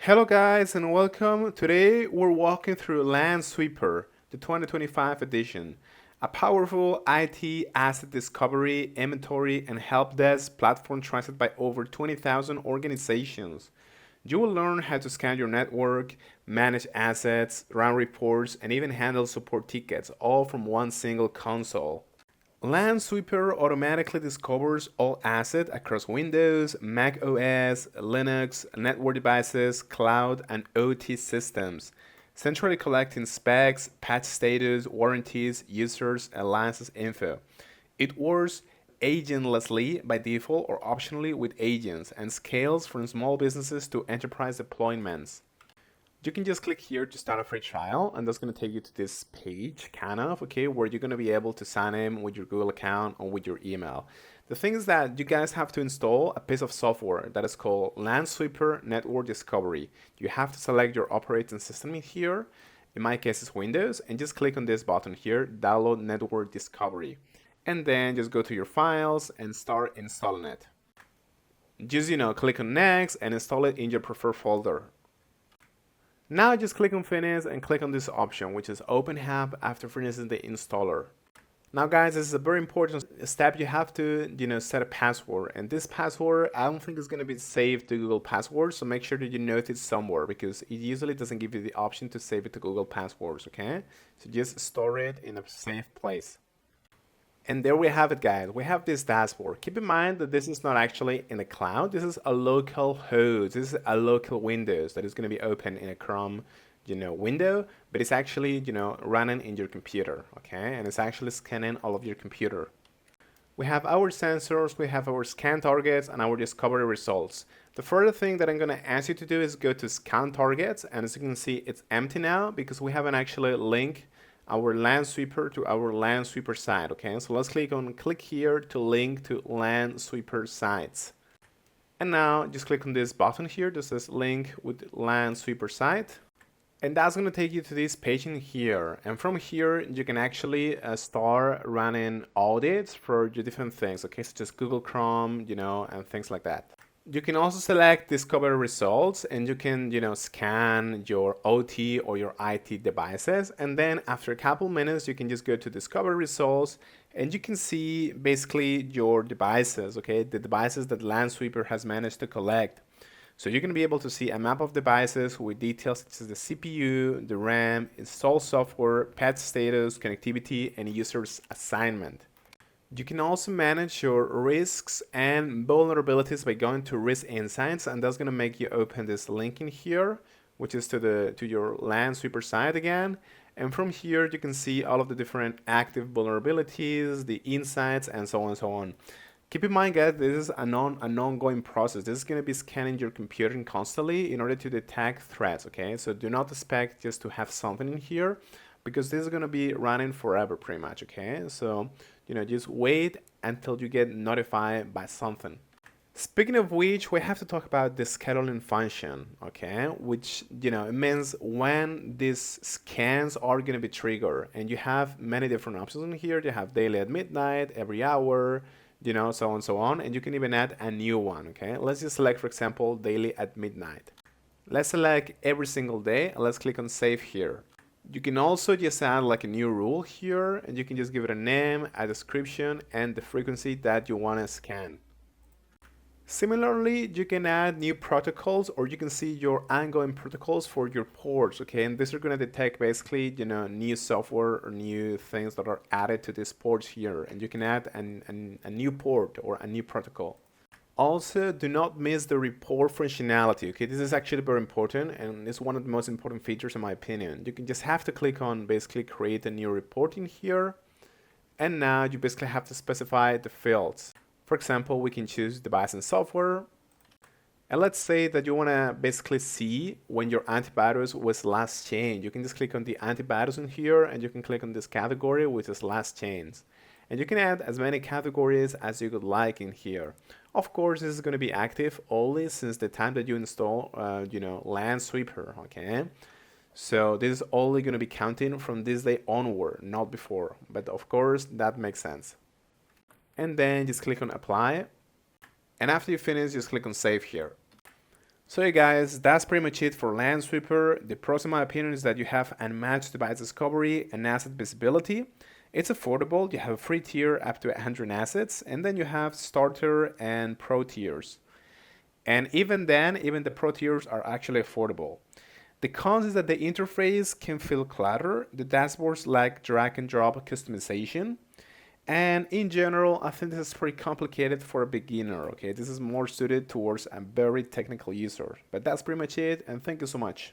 Hello guys and welcome. Today we're walking through Lansweeper, the 2025 edition, a powerful IT asset discovery, inventory, and help desk platform trusted by over 20,000 organizations. You will learn how to scan your network, manage assets, run reports, and even handle support tickets, all from one single console. Lansweeper automatically discovers all assets across Windows, Mac OS, Linux, network devices, cloud, and OT systems, centrally collecting specs, patch status, warranties, users, and license info. It works agentlessly by default or optionally with agents and scales from small businesses to enterprise deployments. You can just click here to start a free trial, and that's going to take you to this page, kind of, okay, where you're going to be able to sign in with your Google account or with your email. The thing is that you guys have to install a piece of software that is called Lansweeper Network Discovery. You have to select your operating system in here. In my case, it's Windows, and just click on this button here, Download Network Discovery. And then just go to your files and start installing it. Just, click on Next and install it in your preferred folder. Now just click on finish and click on this option, which is open app after finishing the installer. Now guys, this is a very important step. You have to, set a password, and this password, I don't think it's going to be saved to Google Passwords, so make sure that you note it somewhere because it usually doesn't give you the option to save it to Google Passwords, okay? So just store it in a safe place. And there we have it, guys. We have this dashboard. Keep in mind that this is not actually in the cloud. This is a local host. This is a local Windows that is going to be open in a Chrome, window, but it's actually, running in your computer, okay? And it's actually scanning all of your computer. We have our sensors, we have our scan targets, and our discovery results. The further thing that I'm going to ask you to do is go to scan targets, and as you can see, it's empty now because we haven't actually linked our Lansweeper to our Lansweeper site, okay? So let's click here to link to Lansweeper sites. And now just click on this button here that says link with Lansweeper site. And that's going to take you to this page in here. And from here, you can actually start running audits for your different things, okay? Such as Google Chrome, and things like that. You can also select discover results, and you can, scan your OT or your IT devices. And then after a couple minutes, you can just go to discover results, and you can see basically your devices, okay? The devices that Lansweeper has managed to collect. So you're going to be able to see a map of devices with details such as the CPU, the RAM, installed software, patch status, connectivity, and users assignment. You can also manage your risks and vulnerabilities by going to Risk Insights, and that's going to make you open this link in here, which is to your Lansweeper site again. And from here, you can see all of the different active vulnerabilities, the insights, and so on and so on. Keep in mind, guys, this is an ongoing process. This is going to be scanning your computer constantly in order to detect threats, okay? So do not expect just to have something in here because this is going to be running forever pretty much, okay? So, just wait until you get notified by something. Speaking of which, we have to talk about the scheduling function, okay? Which, it means when these scans are going to be triggered. And you have many different options in here. You have daily at midnight, every hour, so on and so on. And you can even add a new one, okay? Let's just select, for example, daily at midnight. Let's select every single day, and let's click on save here. You can also just add like a new rule here, and you can just give it a name, a description, and the frequency that you want to scan. Similarly, you can add new protocols, or you can see your ongoing protocols for your ports, okay? And these are going to detect basically, new software or new things that are added to these ports here. And you can add a new port or a new protocol. Also, do not miss the report functionality, okay? This is actually very important, and it's one of the most important features in my opinion. You can just have to click on basically create a new report in here, and now you basically have to specify the fields. For example, we can choose device and software, and let's say that you want to basically see when your antivirus was last changed. You can just click on the antivirus in here, and you can click on this category, which is last changed. And you can add as many categories as you would like in here. Of course, this is going to be active only since the time that you install, Lansweeper, okay? So this is only going to be counting from this day onward, not before. But of course, that makes sense. And then just click on apply. And after you finish, just click on save here. So yeah guys, that's pretty much it for Lansweeper. The pros in my opinion is that you have unmatched device discovery and asset visibility. It's affordable, you have a free tier up to 100 assets, and then you have starter and pro tiers. And even then, even the pro tiers are actually affordable. The cons is that the interface can feel cluttered, the dashboards lack drag and drop customization, and in general, I think this is pretty complicated for a beginner, okay? This is more suited towards a very technical user. But that's pretty much it, and thank you so much.